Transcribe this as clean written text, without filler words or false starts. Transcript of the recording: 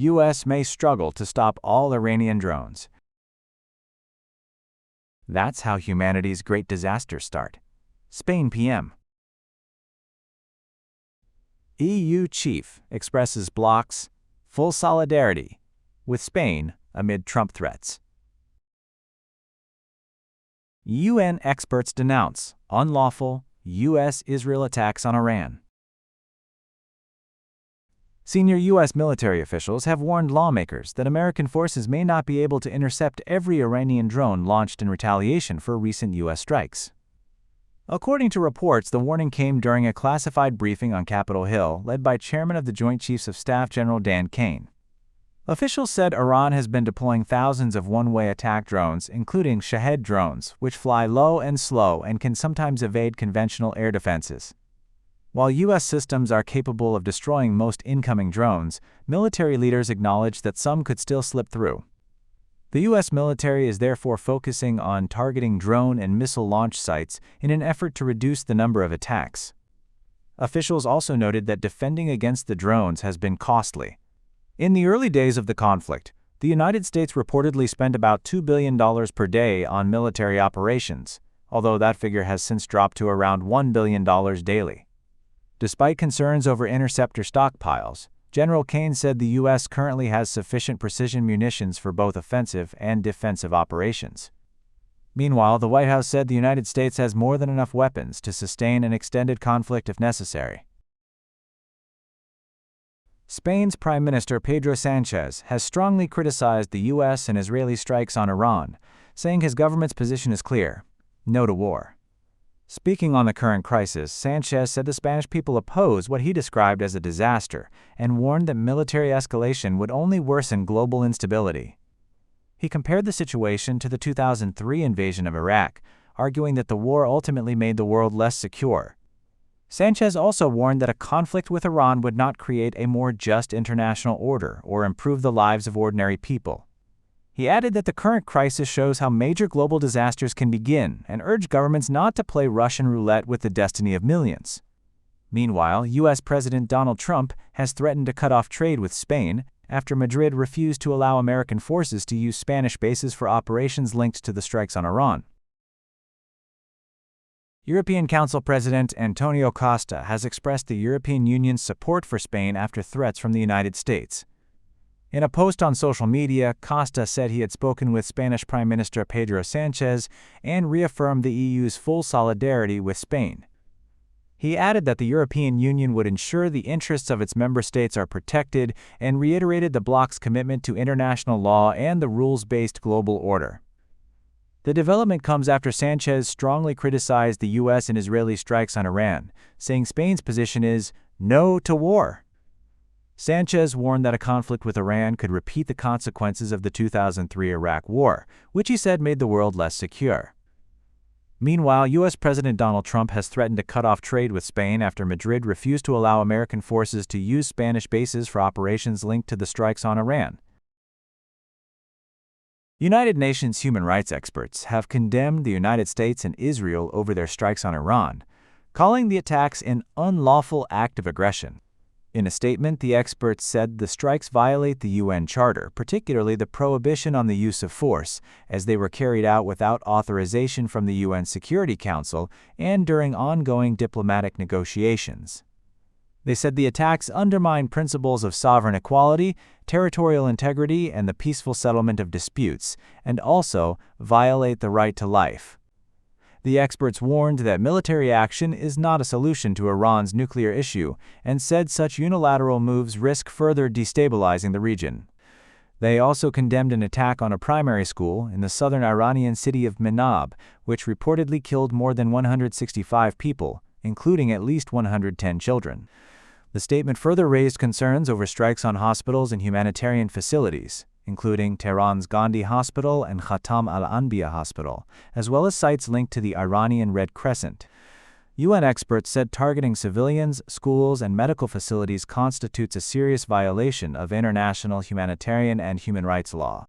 U.S. may struggle to stop all Iranian drones. That's how humanity's great disasters start. Spain PM. EU chief expresses bloc's full solidarity with Spain amid Trump threats. UN experts denounce unlawful U.S.-Israel attacks on Iran. Senior U.S. military officials have warned lawmakers that American forces may not be able to intercept every Iranian drone launched in retaliation for recent U.S. strikes. According to reports, the warning came during a classified briefing on Capitol Hill led by Chairman of the Joint Chiefs of Staff General Dan Kane. Officials said Iran has been deploying thousands of one-way attack drones, including Shahed drones, which fly low and slow and can sometimes evade conventional air defenses. While U.S. systems are capable of destroying most incoming drones, military leaders acknowledge that some could still slip through. The U.S. military is therefore focusing on targeting drone and missile launch sites in an effort to reduce the number of attacks. Officials also noted that defending against the drones has been costly. In the early days of the conflict, the United States reportedly spent about $2 billion per day on military operations, although that figure has since dropped to around $1 billion daily. Despite concerns over interceptor stockpiles, General Kane said the U.S. currently has sufficient precision munitions for both offensive and defensive operations. Meanwhile, the White House said the United States has more than enough weapons to sustain an extended conflict if necessary. Spain's Prime Minister Pedro Sánchez has strongly criticized the U.S. and Israeli strikes on Iran, saying his government's position is clear: no to war. Speaking on the current crisis, Sánchez said the Spanish people oppose what he described as a disaster and warned that military escalation would only worsen global instability. He compared the situation to the 2003 invasion of Iraq, arguing that the war ultimately made the world less secure. Sánchez also warned that a conflict with Iran would not create a more just international order or improve the lives of ordinary people. He added that the current crisis shows how major global disasters can begin and urged governments not to play Russian roulette with the destiny of millions. Meanwhile, U.S. President Donald Trump has threatened to cut off trade with Spain after Madrid refused to allow American forces to use Spanish bases for operations linked to the strikes on Iran. European Council President Antonio Costa has expressed the European Union's support for Spain after threats from the United States. In a post on social media, Costa said he had spoken with Spanish Prime Minister Pedro Sánchez and reaffirmed the EU's full solidarity with Spain. He added that the European Union would ensure the interests of its member states are protected and reiterated the bloc's commitment to international law and the rules-based global order. The development comes after Sánchez strongly criticized the U.S. and Israeli strikes on Iran, saying Spain's position is no to war. Sánchez warned that a conflict with Iran could repeat the consequences of the 2003 Iraq War, which he said made the world less secure. Meanwhile, U.S. President Donald Trump has threatened to cut off trade with Spain after Madrid refused to allow American forces to use Spanish bases for operations linked to the strikes on Iran. United Nations human rights experts have condemned the United States and Israel over their strikes on Iran, calling the attacks an unlawful act of aggression. In a statement, the experts said the strikes violate the UN Charter, particularly the prohibition on the use of force, as they were carried out without authorization from the UN Security Council and during ongoing diplomatic negotiations. They said the attacks undermine principles of sovereign equality, territorial integrity, and the peaceful settlement of disputes, and also violate the right to life. The experts warned that military action is not a solution to Iran's nuclear issue and said such unilateral moves risk further destabilizing the region. They also condemned an attack on a primary school in the southern Iranian city of Manab, which reportedly killed more than 165 people, including at least 110 children. The statement further raised concerns over strikes on hospitals and humanitarian facilities, including Tehran's Gandhi Hospital and Khatam al-Anbiya Hospital, as well as sites linked to the Iranian Red Crescent. UN experts said targeting civilians, schools, and medical facilities constitutes a serious violation of international humanitarian and human rights law.